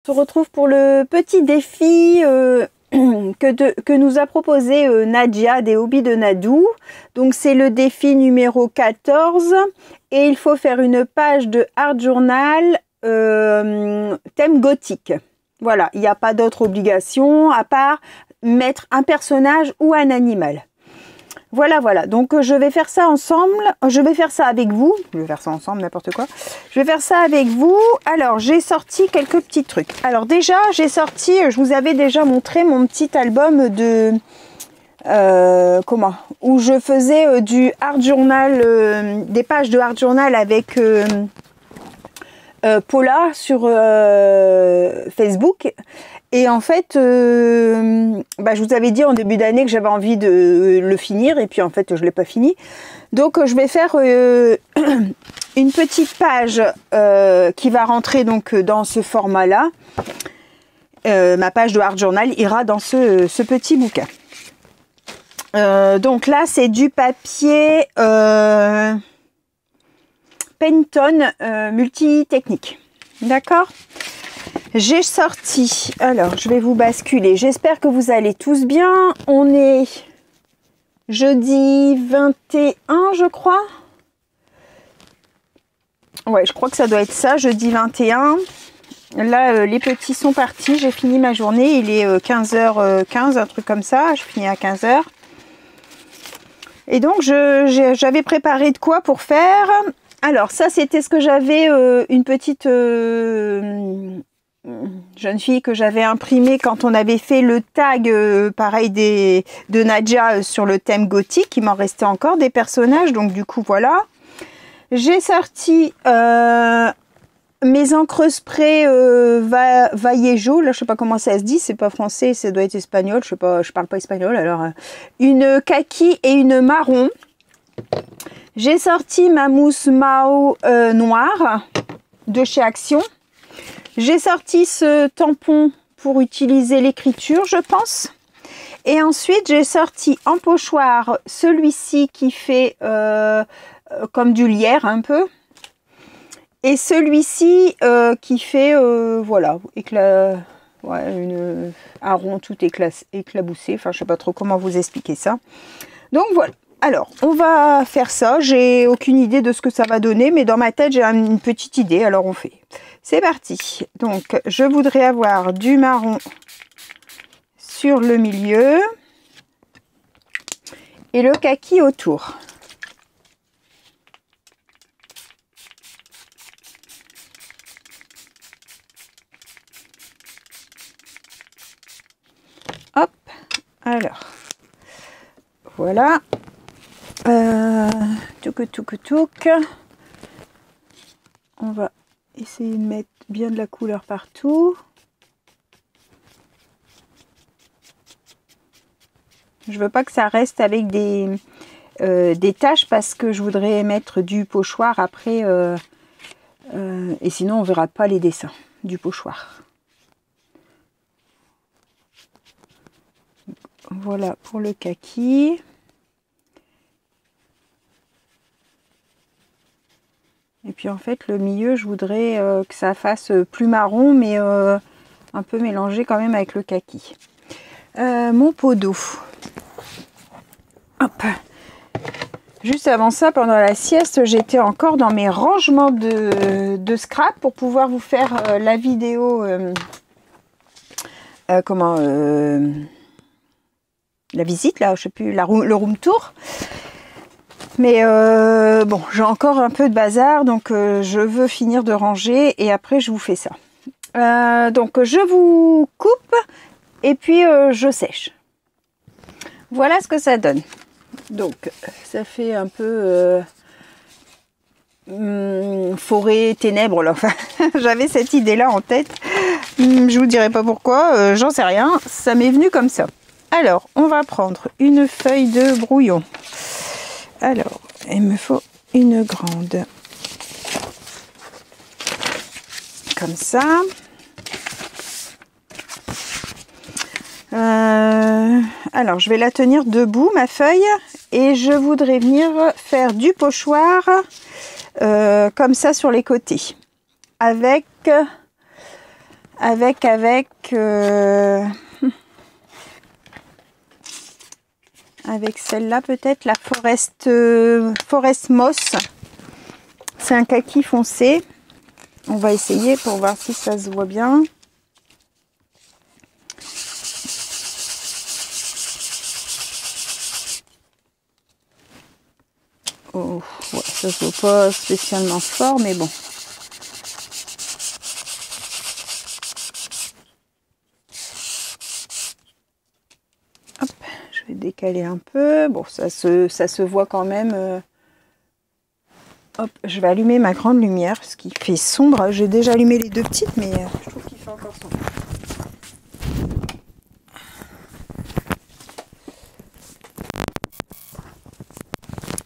On se retrouve pour le petit défi que nous a proposé Nadia des hobbies de Nadou. Donc c'est le défi numéro 14 et il faut faire une page de art journal thème gothique. Voilà, il n'y a pas d'autre obligation à part mettre un personnage ou un animal. Voilà, donc je vais faire ça ensemble, je vais faire ça avec vous, je vais faire ça ensemble, n'importe quoi. Je vais faire ça avec vous. Alors, j'ai sorti quelques petits trucs. Alors déjà, j'ai sorti, je vous avais déjà montré mon petit album de... où je faisais du art journal, des pages de art journal avec Paula sur Facebook. Et en fait, je vous avais dit en début d'année que j'avais envie de le finir. Et puis en fait, je ne l'ai pas fini. Donc je vais faire une petite page qui va rentrer donc dans ce format-là. Ma page de art journal ira dans ce petit bouquin. Donc là, c'est du papier Penton multi-technique. D'accord ? J'ai sorti, alors je vais vous basculer, j'espère que vous allez tous bien. On est jeudi 21 je crois. Ouais, je crois que ça doit être ça, jeudi 21. Là, les petits sont partis, j'ai fini ma journée, il est 15h15, un truc comme ça, je finis à 15h. Et donc, j'avais préparé de quoi pour faire. Alors, ça, c'était ce que j'avais, une petite... jeune fille que j'avais imprimée quand on avait fait le tag pareil de Nadia sur le thème gothique. Il m'en restait encore des personnages, donc du coup voilà. J'ai sorti mes encres spray Vallejo, là je sais pas comment ça se dit, c'est pas français, ça doit être espagnol, je sais pas, je parle pas espagnol. Alors une kaki et une marron. J'ai sorti ma mousse Mao noire de chez Action. J'ai sorti ce tampon pour utiliser l'écriture, je pense. Et ensuite, j'ai sorti en pochoir celui-ci qui fait comme du lierre un peu. Et celui-ci qui fait, voilà, un rond tout éclaboussé. Enfin, je sais pas trop comment vous expliquer ça. Donc voilà. Alors, on va faire ça. J'ai aucune idée de ce que ça va donner, mais dans ma tête, j'ai une petite idée. Alors, on fait. C'est parti. Donc, je voudrais avoir du marron sur le milieu et le kaki autour. Hop. Alors, voilà. Touk. On va essayer de mettre bien de la couleur partout. Je veux pas que ça reste avec des taches parce que je voudrais mettre du pochoir après et sinon on verra pas les dessins du pochoir. Voilà pour le kaki. Et puis en fait le milieu je voudrais que ça fasse plus marron mais un peu mélangé quand même avec le kaki. Mon pot d'eau. Hop. Juste avant ça, pendant la sieste, j'étais encore dans mes rangements de scrap pour pouvoir vous faire la vidéo la visite là, je sais plus, le room tour. Mais bon, j'ai encore un peu de bazar, donc je veux finir de ranger et après je vous fais ça. Donc je vous coupe et puis je sèche. Voilà ce que ça donne. Donc ça fait un peu forêt, ténèbres là. Enfin, j'avais cette idée là en tête. Je vous dirai pas pourquoi, j'en sais rien. Ça m'est venu comme ça. Alors, on va prendre une feuille de brouillon. Alors, il me faut une grande. Comme ça. Alors, je vais la tenir debout, ma feuille. Et je voudrais venir faire du pochoir comme ça sur les côtés. Avec avec celle-là peut-être, la Forest Moss. C'est un kaki foncé. On va essayer pour voir si ça se voit bien. Oh, ouais, ça se voit pas spécialement fort, mais bon. Hop, je vais décaler un peu. Bon, ça se voit quand même. Hop, je vais allumer ma grande lumière parce qu'il fait sombre. J'ai déjà allumé les deux petites, mais je trouve qu'il fait encore sombre.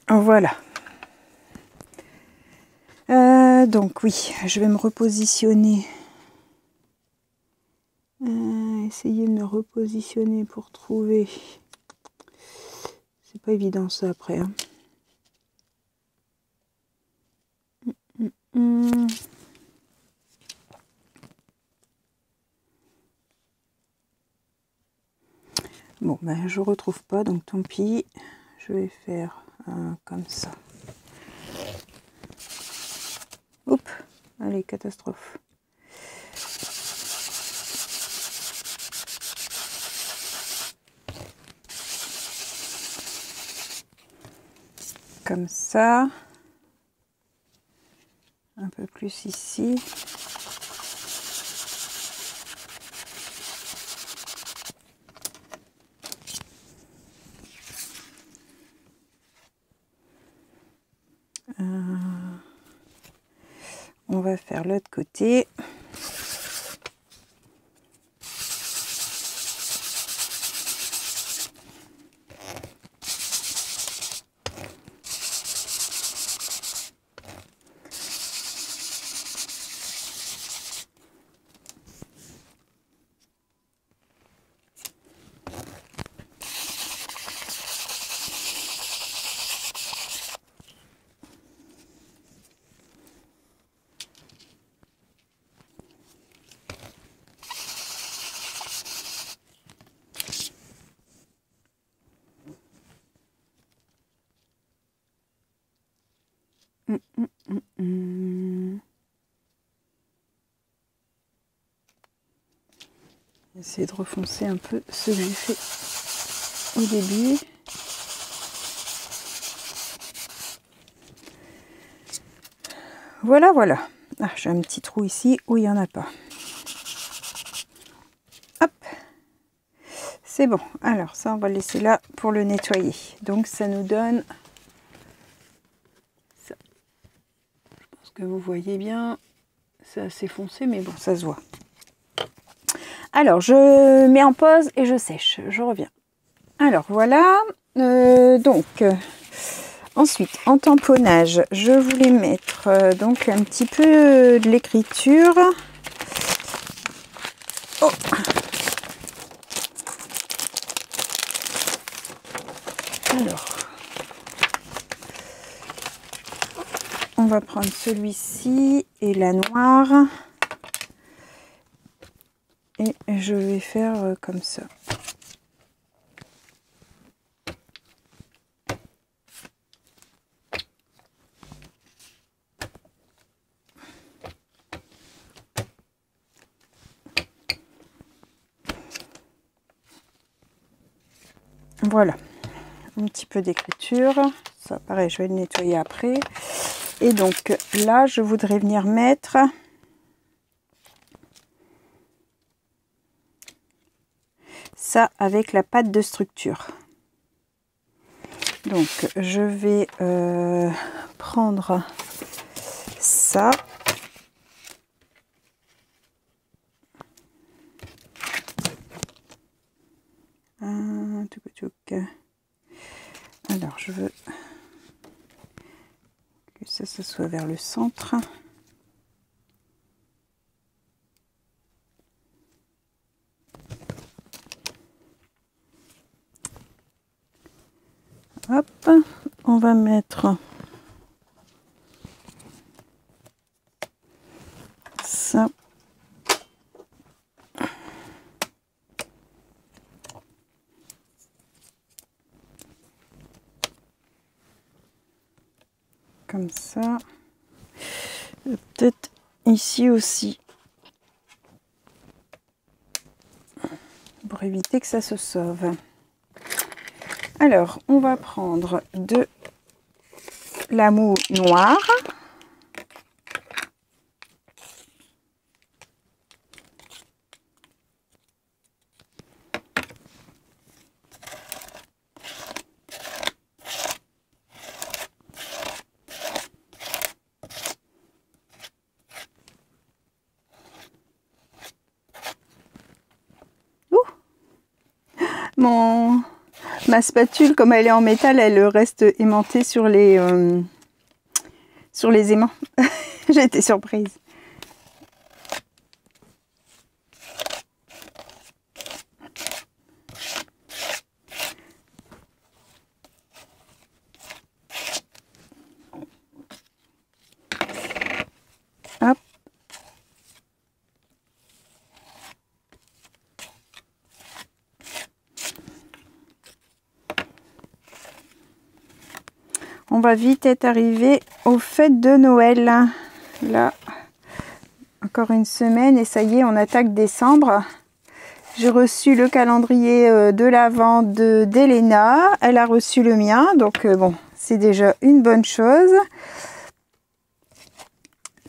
Voilà. Donc oui, je vais me repositionner. Essayer de me repositionner pour trouver. C'est pas évident ça après. Hein. Bon, ben je retrouve pas, donc tant pis. Je vais faire comme ça. Oups, allez, catastrophe. Comme ça. Un peu plus ici. On va faire l'autre côté. Essayer de refoncer un peu ce que j'ai fait au début. Voilà, voilà. Ah, j'ai un petit trou ici où il n'y en a pas. Hop. C'est bon. Alors, ça, on va le laisser là pour le nettoyer. Donc, ça nous donne... ça. Je pense que vous voyez bien. C'est assez foncé, mais bon, ça se voit. Alors, je mets en pause et je sèche. Je reviens. Alors, voilà. Ensuite, en tamponnage, je voulais mettre donc un petit peu de l'écriture. Oh. Alors, on va prendre celui-ci et la noire. Et je vais faire comme ça. Voilà, un petit peu d'écriture. Ça, pareil, je vais le nettoyer après. Et donc là, je voudrais venir mettre ça avec la pâte de structure. Donc, je vais prendre ça. Alors, je veux que ça soit vers le centre. Hop, on va mettre ça comme ça. Peut-être ici aussi. Pour éviter que ça se sauve. Alors, on va prendre de la moue noire. Ma spatule, comme elle est en métal, elle reste aimantée sur les aimants. J'ai été surprise. Hop. On va vite être arrivé aux fêtes de Noël. Là, encore une semaine et ça y est, on attaque décembre. J'ai reçu le calendrier de l'Avent d'Elena. Elle a reçu le mien, donc bon, c'est déjà une bonne chose.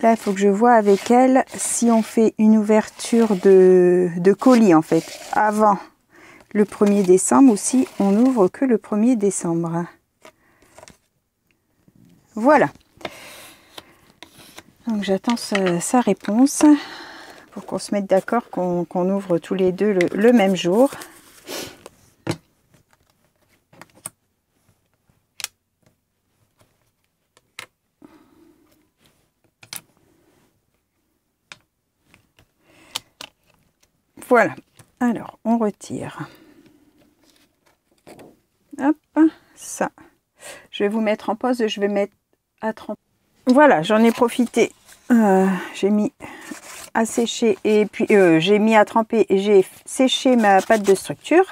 Là, il faut que je vois avec elle si on fait une ouverture de colis, en fait, avant le 1er décembre ou si on n'ouvre que le 1er décembre. Voilà. Donc, j'attends sa réponse pour qu'on se mette d'accord qu'on ouvre tous les deux le même jour. Voilà, alors on retire. Hop, ça. Je vais vous mettre en pause, je vais mettre à tremper. Voilà, j'en ai profité. J'ai mis à sécher et puis j'ai mis à tremper et j'ai séché ma pâte de structure.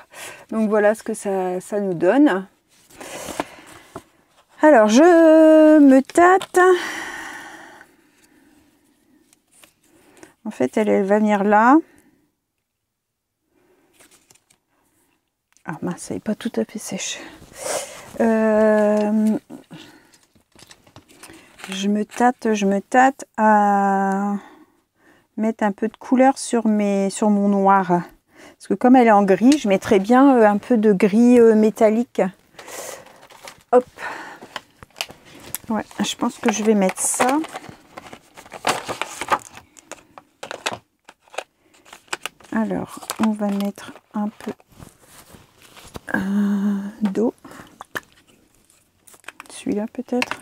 Donc voilà ce que ça nous donne. Alors je me tâte. En fait, elle va venir là. Ah mince, elle n'est pas tout à fait sèche. Je me tâte à mettre un peu de couleur sur mon noir. Parce que comme elle est en gris, je mettrais bien un peu de gris métallique. Hop. Ouais, je pense que je vais mettre ça. Alors, on va mettre un peu d'eau. Celui-là peut-être.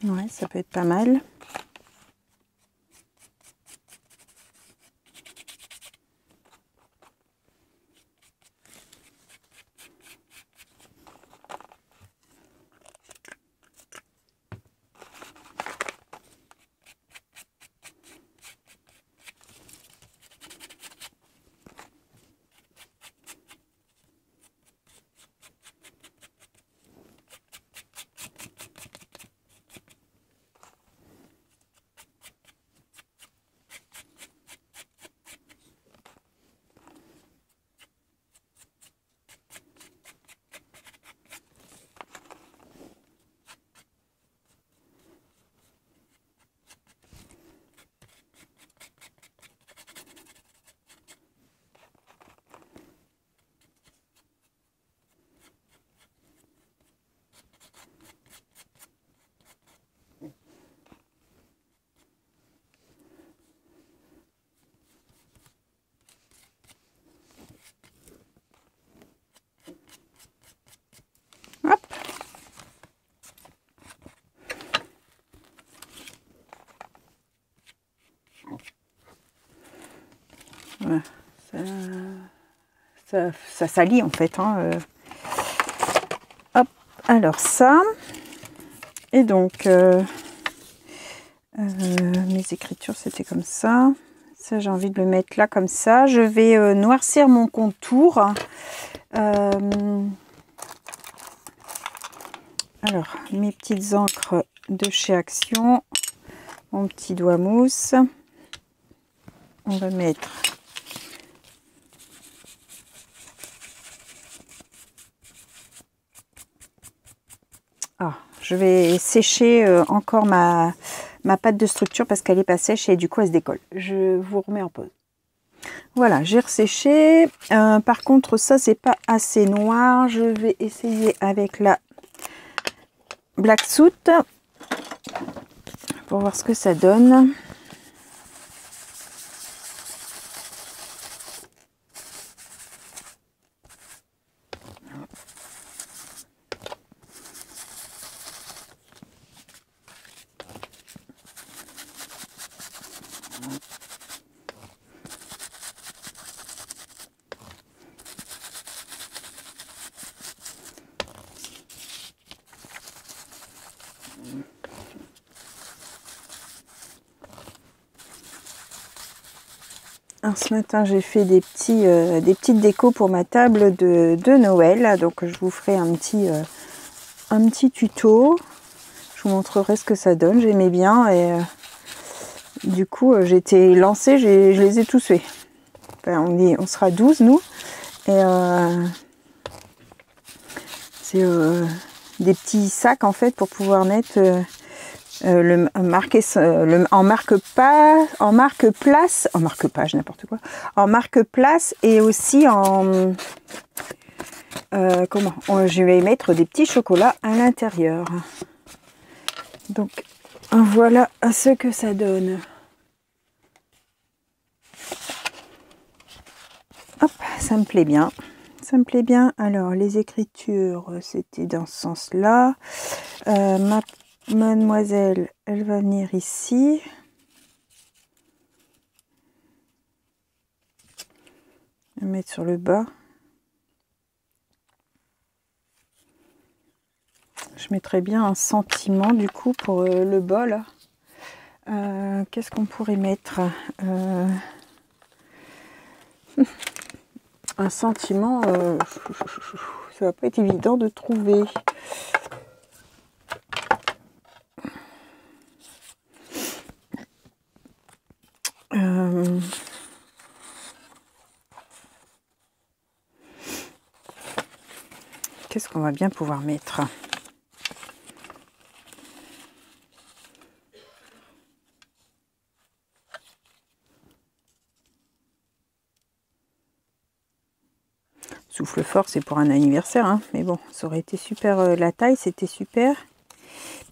Ouais, ça peut être pas mal. Voilà. Ça salit en fait. Hein. Hop, alors ça. Et donc, mes écritures, c'était comme ça. Ça, j'ai envie de le mettre là comme ça. Je vais noircir mon contour. Alors, mes petites encres de chez Action. Mon petit doigt mousse. On va mettre je vais sécher encore ma pâte de structure parce qu'elle est pas sèche et du coup elle se décolle. Je vous remets en pause. Voilà, j'ai resséché. Par contre, ça c'est pas assez noir. Je vais essayer avec la Black Soot pour voir ce que ça donne. Alors, ce matin, j'ai fait des petites décos pour ma table de Noël. Donc, je vous ferai un petit tuto. Je vous montrerai ce que ça donne. J'aimais bien et du coup, j'étais lancée. Je les ai tous faits. Enfin, on sera 12, nous. Et c'est des petits sacs, en fait, pour pouvoir mettre... en marque-place et aussi en je vais mettre des petits chocolats à l'intérieur. Donc voilà ce que ça donne. Hop, ça me plaît bien. Ça me plaît bien. Alors les écritures, c'était dans ce sens-là. Mademoiselle, elle va venir ici. Je vais mettre sur le bas. Je mettrais bien un sentiment du coup pour le bas là. Qu'est-ce qu'on pourrait mettre un sentiment, ça va pas être évident de trouver. Qu'est-ce qu'on va bien pouvoir mettre? Souffle fort, c'est pour un anniversaire, hein. Mais bon, ça aurait été super, la taille, c'était super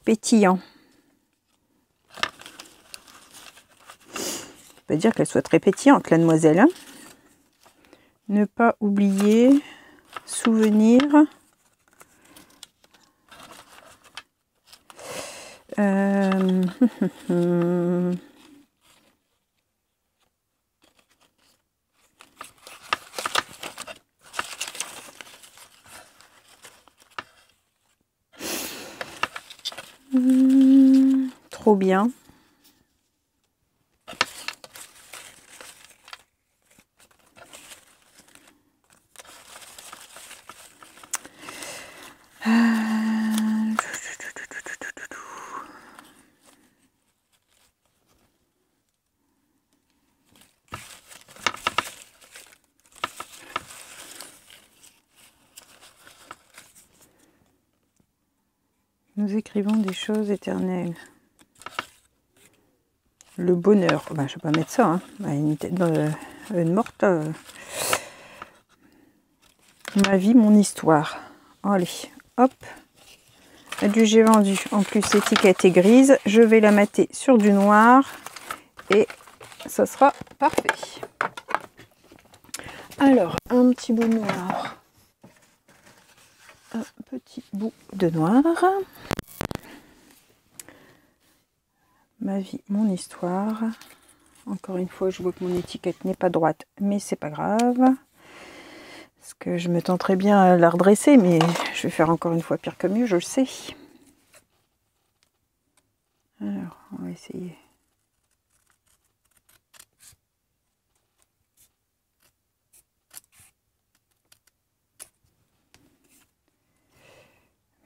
pétillant. On peut dire qu'elle soit très pétillante, la demoiselle. Hein. Ne pas oublier, souvenir. Trop bien. Nous écrivons des choses éternelles. Le bonheur. Ben, je ne vais pas mettre ça. Hein. Une morte. Ma vie, mon histoire. Allez, hop. Du j'ai vendu. En plus, l'étiquette est grise. Je vais la mater sur du noir. Et ça sera parfait. Alors, un petit bout de noir. Un petit bout de noir. Ma vie, mon histoire. Encore une fois, je vois que mon étiquette n'est pas droite, mais c'est pas grave. Parce que je me tenterais bien à la redresser, mais je vais faire encore une fois pire que mieux, je le sais. Alors, on va essayer.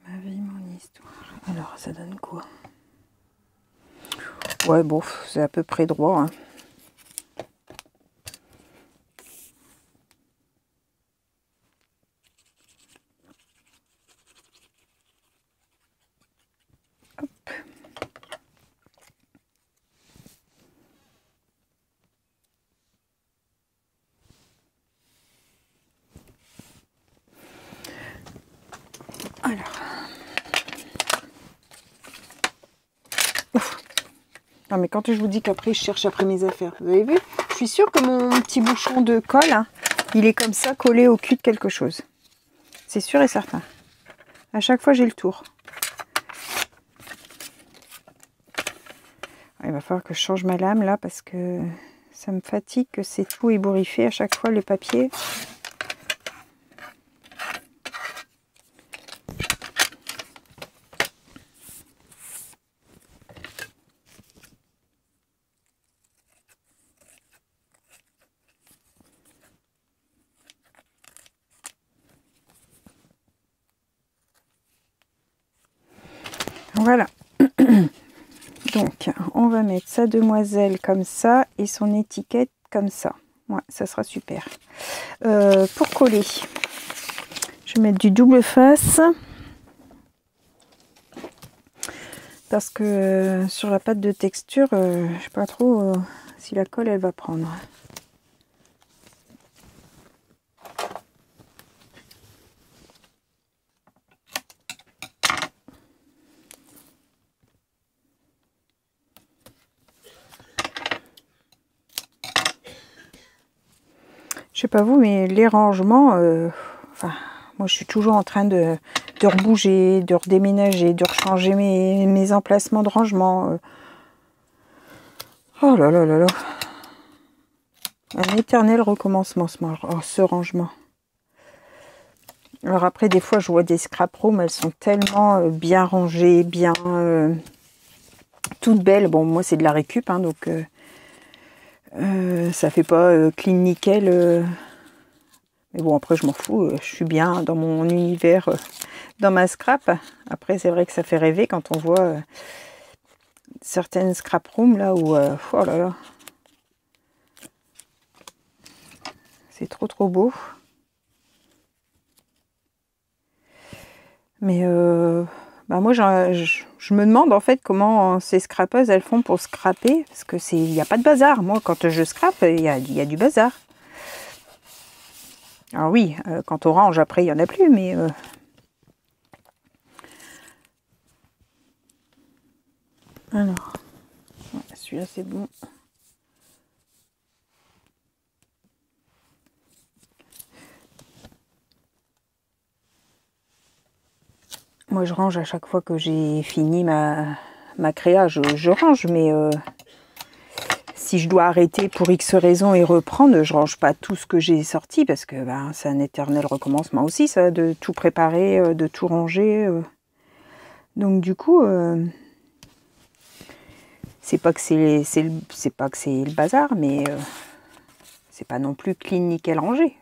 Ma vie, mon histoire. Alors, ça donne quoi? Ouais, bon, c'est à peu près droit, hein. Hop. Alors. Ouf. Non, mais quand je vous dis qu'après, je cherche après mes affaires, vous avez vu? Je suis sûre que mon petit bouchon de colle, hein, il est comme ça, collé au cul de quelque chose. C'est sûr et certain. À chaque fois, j'ai le tour. Il va falloir que je change ma lame, là, parce que ça me fatigue que c'est tout ébouriffé à chaque fois, le papier. Voilà. Donc, on va mettre sa demoiselle comme ça et son étiquette comme ça. Ouais, ça sera super. Pour coller, je vais mettre du double face. Parce que sur la pâte de texture, je sais pas trop si la colle elle va prendre. Je sais pas vous, mais les rangements, enfin, moi je suis toujours en train de rebouger, de redéménager, de rechanger mes emplacements de rangement. Oh là là là là. Un éternel recommencement ce rangement. Alors après, des fois, je vois des scrap rooms, elles sont tellement bien rangées, bien toutes belles. Bon, moi c'est de la récup, hein, donc ça fait pas clean nickel. Mais bon, après, je m'en fous. Je suis bien dans mon univers, dans ma scrap. Après, c'est vrai que ça fait rêver quand on voit certaines scrap rooms là où... oh là là. C'est trop trop beau. Mais bah moi, je me demande en fait comment ces scrapeuses, elles font pour scraper. Parce que il n'y a pas de bazar. Moi, quand je scrape, il y a du bazar. Alors oui, quand on range, après, il n'y en a plus, mais... Alors, celui-là, c'est bon. Moi, je range à chaque fois que j'ai fini ma créa, je range, mais... si je dois arrêter pour X raisons et reprendre, je range pas tout ce que j'ai sorti parce que ben, c'est un éternel recommencement aussi, ça, de tout préparer, de tout ranger. Donc du coup, c'est pas que c'est le bazar, mais c'est pas non plus clean nickel rangé.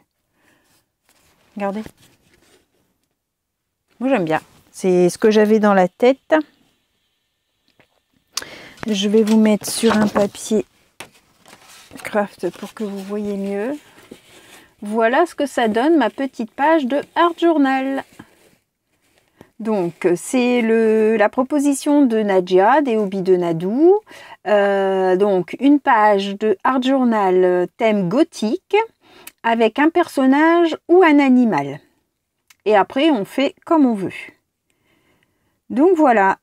Regardez. Moi j'aime bien. C'est ce que j'avais dans la tête. Je vais vous mettre sur un papier craft pour que vous voyez mieux. Voilà ce que ça donne, ma petite page de Art Journal. Donc c'est la proposition de Nadia, des hobbies de Nadou. Donc une page de Art Journal thème gothique avec un personnage ou un animal. Et après on fait comme on veut. Donc voilà.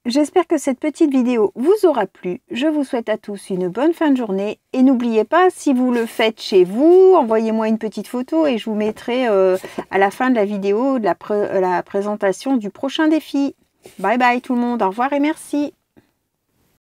J'espère que cette petite vidéo vous aura plu. Je vous souhaite à tous une bonne fin de journée. Et n'oubliez pas, si vous le faites chez vous, envoyez-moi une petite photo et je vous mettrai à la fin de la vidéo la présentation du prochain défi. Bye bye tout le monde, au revoir et merci.